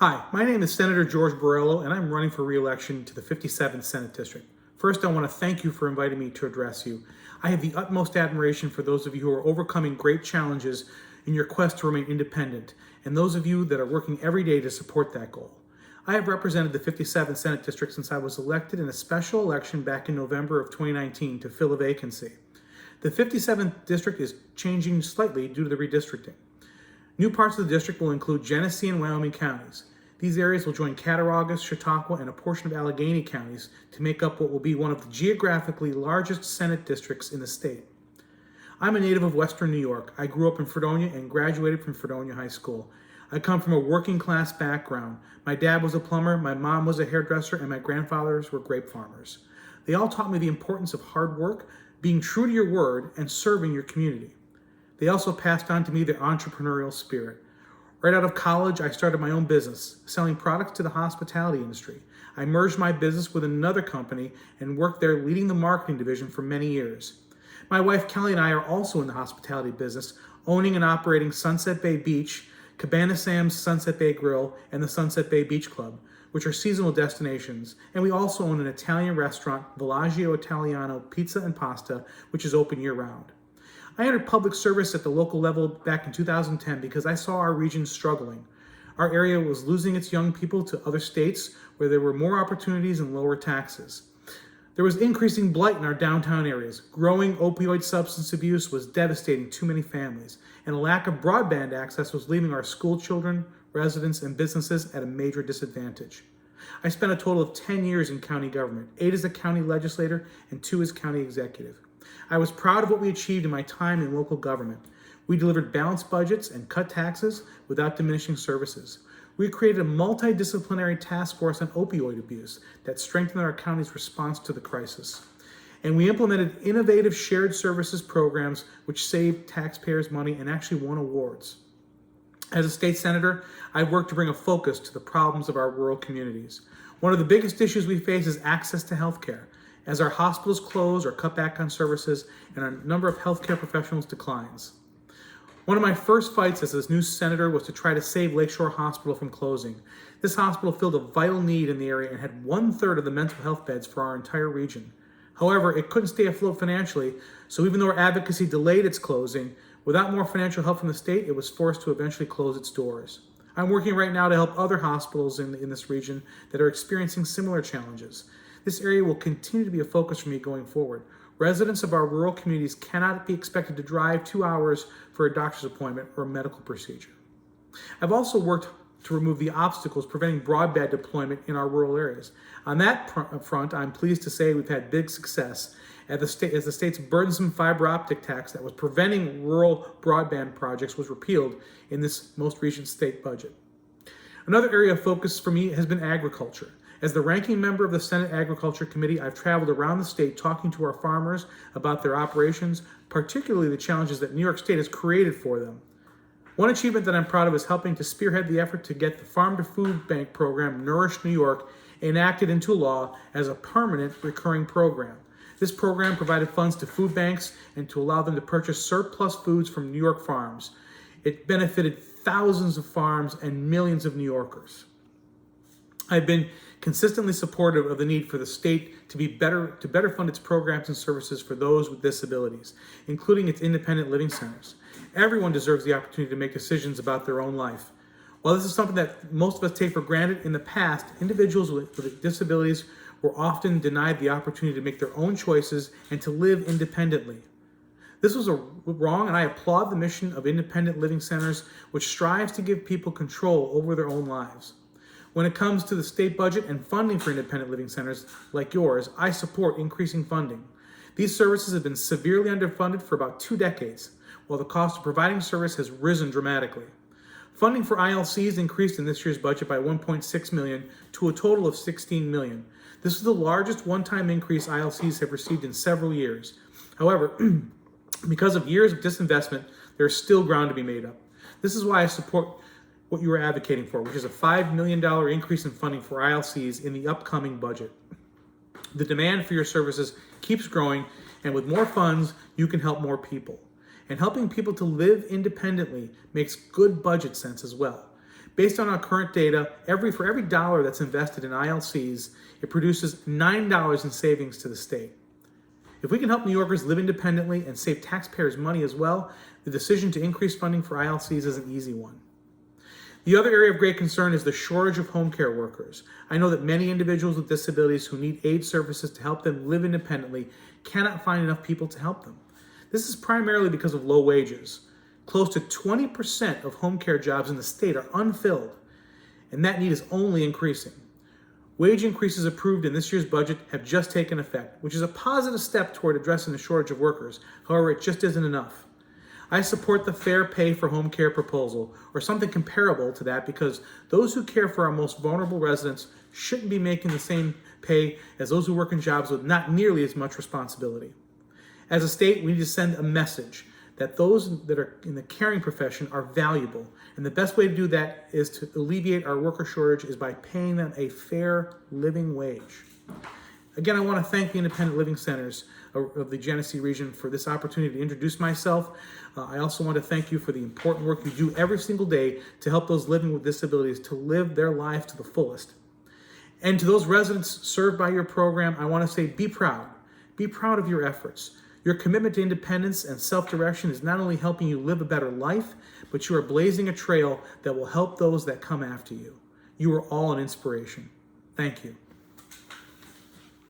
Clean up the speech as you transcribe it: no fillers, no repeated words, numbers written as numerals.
Hi, my name is Senator George Borrello, and I'm running for re-election to the 57th Senate District. First, I want to thank you for inviting me to address you. I have the utmost admiration for those of you who are overcoming great challenges in your quest to remain independent, and those of you that are working every day to support that goal. I have represented the 57th Senate District since I was elected in a special election back in November of 2019 to fill a vacancy. The 57th District is changing slightly due to the redistricting. New parts of the district will include Genesee and Wyoming counties. These areas will join Cattaraugus, Chautauqua, and a portion of Allegheny counties to make up what will be one of the geographically largest Senate districts in the state. I'm a native of Western New York. I grew up in Fredonia and graduated from Fredonia High School. I come from a working class background. My dad was a plumber, my mom was a hairdresser, and my grandfathers were grape farmers. They all taught me the importance of hard work, being true to your word, and serving your community. They also passed on to me their entrepreneurial spirit. Right out of college, I started my own business, selling products to the hospitality industry. I merged my business with another company and worked there leading the marketing division for many years. My wife Kelly and I are also in the hospitality business, owning and operating Sunset Bay Beach, Cabana Sam's Sunset Bay Grill, and the Sunset Bay Beach Club, which are seasonal destinations. And we also own an Italian restaurant, Villaggio Italiano Pizza and Pasta, which is open year-round. I entered public service at the local level back in 2010 because I saw our region struggling. Our area was losing its young people to other states where there were more opportunities and lower taxes. There was increasing blight in our downtown areas. Growing opioid substance abuse was devastating too many families, and a lack of broadband access was leaving our school children, residents, and businesses at a major disadvantage. I spent a total of 10 years in county government, 8 as a county legislator and 2 as county executive. I was proud of what we achieved in my time in local government. We delivered balanced budgets and cut taxes without diminishing services. We created a multidisciplinary task force on opioid abuse that strengthened our county's response to the crisis. And we implemented innovative shared services programs which saved taxpayers money and actually won awards. As a state senator, I've worked to bring a focus to the problems of our rural communities. One of the biggest issues we face is access to health care, as our hospitals close or cut back on services and our number of healthcare professionals declines. One of my first fights as a new senator was to try to save Lakeshore Hospital from closing. This hospital filled a vital need in the area and had 1/3 of the mental health beds for our entire region. However, it couldn't stay afloat financially, so even though our advocacy delayed its closing, without more financial help from the state, it was forced to eventually close its doors. I'm working right now to help other hospitals in this region that are experiencing similar challenges. This area will continue to be a focus for me going forward. Residents of our rural communities cannot be expected to drive 2 hours for a doctor's appointment or a medical procedure. I've also worked to remove the obstacles preventing broadband deployment in our rural areas. On that front, I'm pleased to say we've had big success as the state's burdensome fiber optic tax that was preventing rural broadband projects was repealed in this most recent state budget. Another area of focus for me has been agriculture. As the ranking member of the Senate Agriculture Committee, I've traveled around the state talking to our farmers about their operations, particularly the challenges that New York State has created for them. One achievement that I'm proud of is helping to spearhead the effort to get the Farm to Food Bank program, Nourish New York, enacted into law as a permanent recurring program. This program provided funds to food banks and to allow them to purchase surplus foods from New York farms. It benefited thousands of farms and millions of New Yorkers. I've been consistently supportive of the need for the state to better fund its programs and services for those with disabilities, including its independent living centers. Everyone deserves the opportunity to make decisions about their own life. While this is something that most of us take for granted, in the past, individuals with disabilities were often denied the opportunity to make their own choices and to live independently. This was wrong, and I applaud the mission of independent living centers, which strives to give people control over their own lives. When it comes to the state budget and funding for independent living centers like yours, I support increasing funding. These services have been severely underfunded for about 2 decades, while the cost of providing service has risen dramatically. Funding for ILCs increased in this year's budget by $1.6 million to a total of $16 million. This is the largest one-time increase ILCs have received in several years. However, because of years of disinvestment, there is still ground to be made up. This is why I support what you are advocating for, which is a $5 million increase in funding for ILCs in the upcoming budget. The demand for your services keeps growing, and with more funds, you can help more people. And helping people to live independently makes good budget sense as well. Based on our current data, for every dollar that's invested in ILCs, it produces $9 in savings to the state. If we can help New Yorkers live independently and save taxpayers money as well, the decision to increase funding for ILCs is an easy one. The other area of great concern is the shortage of home care workers. I know that many individuals with disabilities who need aid services to help them live independently cannot find enough people to help them. This is primarily because of low wages. Close to 20% of home care jobs in the state are unfilled, and that need is only increasing. Wage increases approved in this year's budget have just taken effect, which is a positive step toward addressing the shortage of workers. However, it just isn't enough. I support the fair pay for home care proposal, or something comparable to that, because those who care for our most vulnerable residents shouldn't be making the same pay as those who work in jobs with not nearly as much responsibility. As a state, we need to send a message that those that are in the caring profession are valuable. And the best way to do that is to alleviate our worker shortage is by paying them a fair living wage. Again, I want to thank the Independent Living Centers of the Genesee region for this opportunity to introduce myself. I also want to thank you for the important work you do every single day to help those living with disabilities to live their lives to the fullest. And to those residents served by your program, I want to say be proud. Be proud of your efforts. Your commitment to independence and self-direction is not only helping you live a better life, but you are blazing a trail that will help those that come after you. You are all an inspiration. Thank you.